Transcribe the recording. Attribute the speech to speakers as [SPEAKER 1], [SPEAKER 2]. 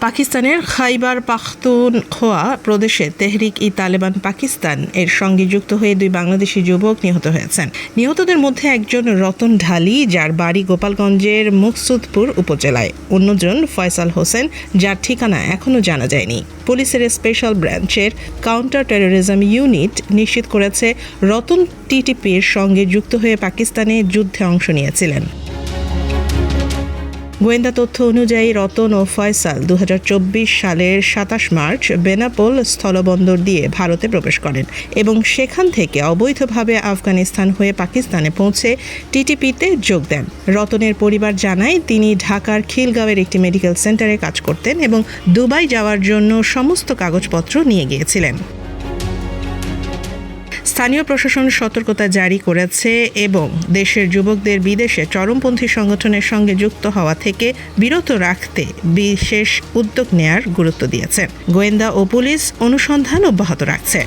[SPEAKER 1] পাকিস্তানের খাইবার পাখতুনখোয়া প্রদেশে তেহরিক-ই-তালেবান পাকিস্তান এর সঙ্গে যুক্ত হয়ে 2 বাংলাদেশি যুবক নিহত হয়েছেন। নিহতদের মধ্যে একজন রতন ঢালি, যার বাড়ি গোপালগঞ্জের মুকসুদপুর উপজেলায়, অন্যজন ফয়সাল হোসেন, যার ঠিকানা এখনও জানা যায়নি। পুলিশের স্পেশাল ব্রাঞ্চের কাউন্টার টেরোরিজম ইউনিট নিশ্চিত করেছে রতন টিটিপির সঙ্গে যুক্ত হয়ে পাকিস্তানে যুদ্ধে অংশ নিয়েছিলেন। গোয়েন্দা তথ্য অনুযায়ী রতন ও ফয়সাল 2024 সালের 27 মার্চ বেনাপোল স্থলবন্দর দিয়ে ভারতে প্রবেশ করেন এবং সেখান থেকে অবৈধভাবে আফগানিস্তান হয়ে পাকিস্তানে পৌঁছে টিটিপিতে যোগ দেন। রতনের পরিবার জানায় তিনি ঢাকার খিলগাঁওয়ের একটি মেডিকেল সেন্টারে কাজ করতেন এবং দুবাই যাওয়ার জন্য সমস্ত কাগজপত্র নিয়ে গিয়েছিলেন। স্থানীয় প্রশাসন সতর্কতা জারি করেছে এবং দেশের যুবকদের বিদেশে চরমপন্থী সংগঠনের সঙ্গে যুক্ত হওয়া থেকে বিরত রাখতে বিশেষ উদ্যোগ নেয়ার গুরুত্ব দিয়েছে। গোয়েন্দা ও পুলিশ অনুসন্ধান অব্যাহত রাখছে।